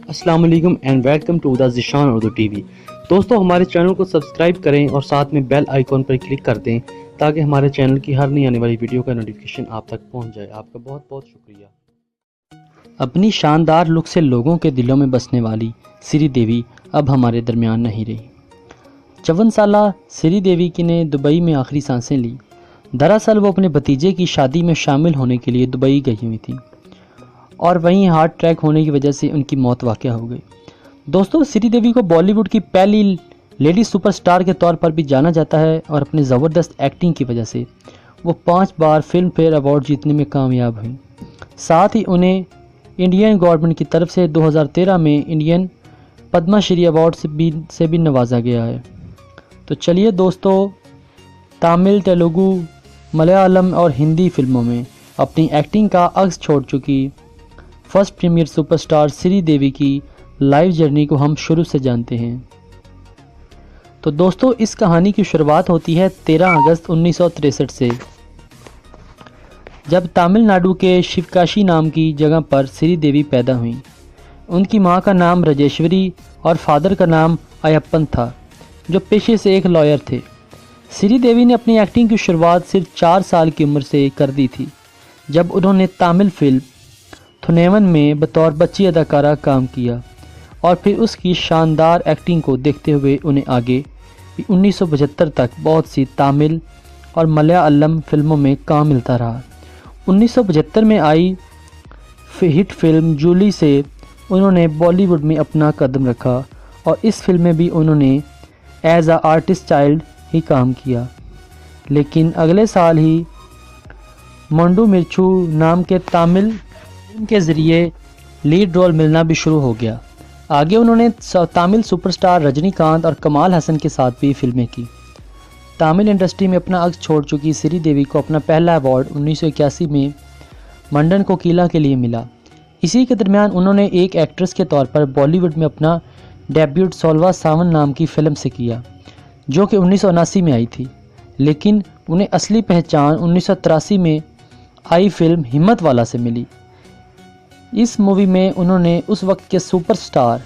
अस्सलाम वालेकुम and welcome to the Zeeshan Urdu TV. दोस्तों, हमारे चैनल को सब्सक्राइब करें और साथ में बेल आइकॉन पर क्लिक कर दें ताकि हमारे चैनल की हर नई आने वाली वीडियो का नोटिफिकेशन आप तक पहुंच जाए। आपका बहुत बहुत शुक्रिया। अपनी शानदार लुक से लोगों के दिलों में बसने वाली श्रीदेवी अब हमारे दरमियान नहीं रही। 54 साला श्रीदेवी की ने दुबई में आखिरी सांसें ली। दरअसल वो अपने भतीजे की शादी में शामिल होने के लिए दुबई गई हुई थी और वहीं हार्ट अटैक होने की वजह से उनकी मौत वाक़या हो गई। दोस्तों, श्रीदेवी को बॉलीवुड की पहली लेडी सुपरस्टार के तौर पर भी जाना जाता है और अपनी ज़बरदस्त एक्टिंग की वजह से वो 5 बार फिल्म फेयर अवार्ड जीतने में कामयाब हुई। साथ ही उन्हें इंडियन गवर्नमेंट की तरफ से 2013 में इंडियन पद्मश्री अवार्ड से भी नवाजा गया है। तो चलिए दोस्तों, तमिल, तेलुगु, मलयालम और हिंदी फिल्मों में अपनी एक्टिंग का अक्स छोड़ चुकी फर्स्ट प्रीमियर सुपरस्टार श्रीदेवी की लाइव जर्नी को हम शुरू से जानते हैं। तो दोस्तों, इस कहानी की शुरुआत होती है 13 अगस्त 1963 से, जब तमिलनाडु के शिवकाशी नाम की जगह पर श्रीदेवी पैदा हुई। उनकी मां का नाम राजेश्वरी और फादर का नाम अयप्पन था, जो पेशे से एक लॉयर थे। श्रीदेवी ने अपनी एक्टिंग की शुरुआत सिर्फ 4 साल की उम्र से कर दी थी, जब उन्होंने तमिल फिल्म थुनेवन में बतौर बच्ची अदाकारा काम किया और फिर उसकी शानदार एक्टिंग को देखते हुए उन्हें आगे 1975 तक बहुत सी तमिल और मलयालम फिल्मों में काम मिलता रहा। 1975 में आई हिट फिल्म जूली से उन्होंने बॉलीवुड में अपना कदम रखा और इस फिल्म में भी उन्होंने एज अ आर्टिस्ट चाइल्ड ही काम किया। लेकिन अगले साल ही मंडू मिर्चू नाम के तमिल फिल्म के ज़रिए लीड रोल मिलना भी शुरू हो गया। आगे उन्होंने तमिल सुपरस्टार रजनीकांत और कमाल हसन के साथ भी फिल्में की। तमिल इंडस्ट्री में अपना अक्स छोड़ चुकी श्रीदेवी को अपना पहला अवार्ड 1981 में मंडन कोकिला के लिए मिला। इसी के दरमियान उन्होंने एक एक्ट्रेस के तौर पर बॉलीवुड में अपना डेब्यूट 16वां सावन नाम की फ़िल्म से किया, जो कि 1979 में आई थी। लेकिन उन्हें असली पहचान 1983 में आई फिल्म हिम्मत वाला से मिली। इस मूवी में उन्होंने उस वक्त के सुपरस्टार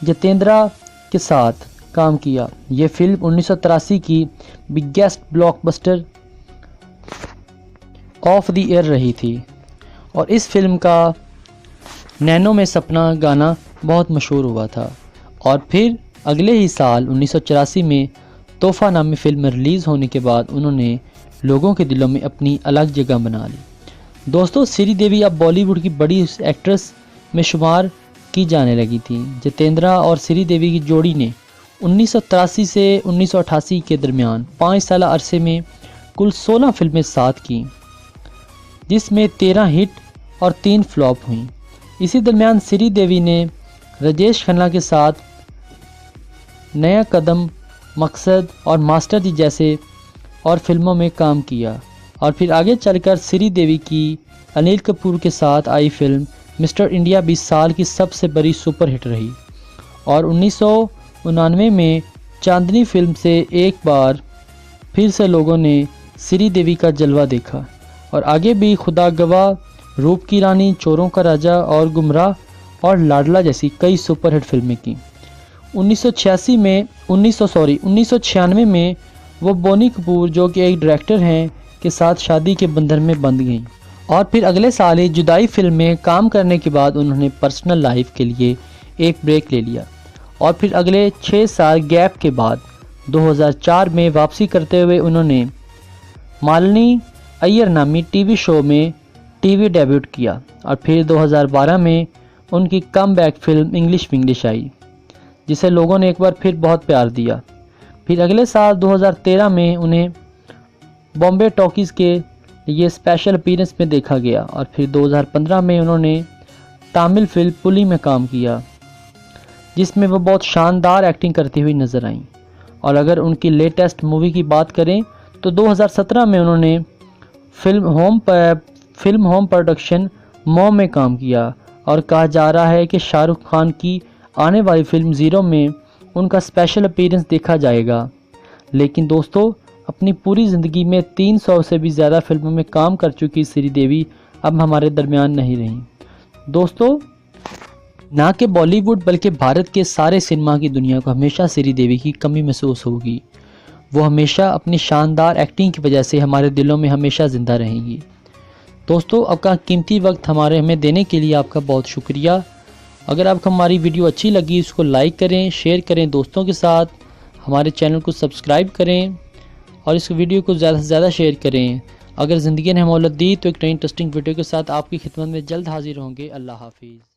जितेंद्रा के साथ काम किया। ये फिल्म 1983 की biggest blockbuster of the year रही थी और इस फिल्म का नैनो में सपना गाना बहुत मशहूर हुआ था। और फिर अगले ही साल 1984 में तोहफा नामी फिल्म रिलीज़ होने के बाद उन्होंने लोगों के दिलों में अपनी अलग जगह बना ली। दोस्तों, श्रीदेवी अब बॉलीवुड की बड़ी एक्ट्रेस में शुमार की जाने लगी थी। जितेंद्रा और श्रीदेवी की जोड़ी ने 1983 से 1988 के दरमियान 5 साल अरसे में कुल 16 फिल्में साथ की, जिसमें 13 हिट और 3 फ्लॉप हुई। इसी दरमियान श्रीदेवी ने राजेश खन्ना के साथ नया कदम, मकसद और मास्टर जी जैसे और फिल्मों में काम किया और फिर आगे चलकर श्रीदेवी की अनिल कपूर के साथ आई फिल्म मिस्टर इंडिया 20 साल की सबसे बड़ी सुपरहिट रही। और 1999 में चांदनी फिल्म से एक बार फिर से लोगों ने श्रीदेवी का जलवा देखा और आगे भी खुदा गवाह, रूप की रानी, चोरों का राजा और गुमराह और लाडला जैसी कई सुपरहिट फिल्में की। 1996 में वो बोनी कपूर, जो कि एक डायरेक्टर हैं, के साथ शादी के बंधन में बंध गईं और फिर अगले साल ही जुदाई फिल्म में काम करने के बाद उन्होंने पर्सनल लाइफ के लिए एक ब्रेक ले लिया और फिर अगले 6 साल गैप के बाद 2004 में वापसी करते हुए उन्होंने मालिनी अय्यर नामी टीवी शो में टीवी डेब्यूट किया और फिर 2012 में उनकी कमबैक फिल्म इंग्लिश विंग्लिश आई, जिसे लोगों ने एक बार फिर बहुत प्यार दिया। फिर अगले साल 2013 में उन्हें बॉम्बे टॉकीज़ के लिए स्पेशल अपीयरेंस में देखा गया और फिर 2015 में उन्होंने तमिल फिल्म पुली में काम किया, जिसमें वो बहुत शानदार एक्टिंग करती हुई नजर आईं। और अगर उनकी लेटेस्ट मूवी की बात करें तो 2017 में उन्होंने फिल्म होम प्रोडक्शन मॉम में काम किया और कहा जा रहा है कि शाहरुख खान की आने वाली फिल्म ज़ीरो में उनका स्पेशल अपीयरेंस देखा जाएगा। लेकिन दोस्तों, अपनी पूरी ज़िंदगी में 300 से भी ज़्यादा फिल्मों में काम कर चुकी श्रीदेवी अब हमारे दरमियान नहीं रही। दोस्तों, ना कि बॉलीवुड बल्कि भारत के सारे सिनेमा की दुनिया को हमेशा श्रीदेवी की कमी महसूस होगी। वो हमेशा अपनी शानदार एक्टिंग की वजह से हमारे दिलों में हमेशा ज़िंदा रहेंगी। दोस्तों, आपका कीमती वक्त हमें देने के लिए आपका बहुत शुक्रिया। अगर आपको हमारी वीडियो अच्छी लगी इसको लाइक करें, शेयर करें दोस्तों के साथ, हमारे चैनल को सब्सक्राइब करें और इस वीडियो को ज़्यादा से ज़्यादा शेयर करें। अगर ज़िंदगी ने मोहलत दी तो एक नई इंटरेस्टिंग वीडियो के साथ आपकी खिदमत में जल्द हाजिर होंगे। अल्लाह हाफिज़।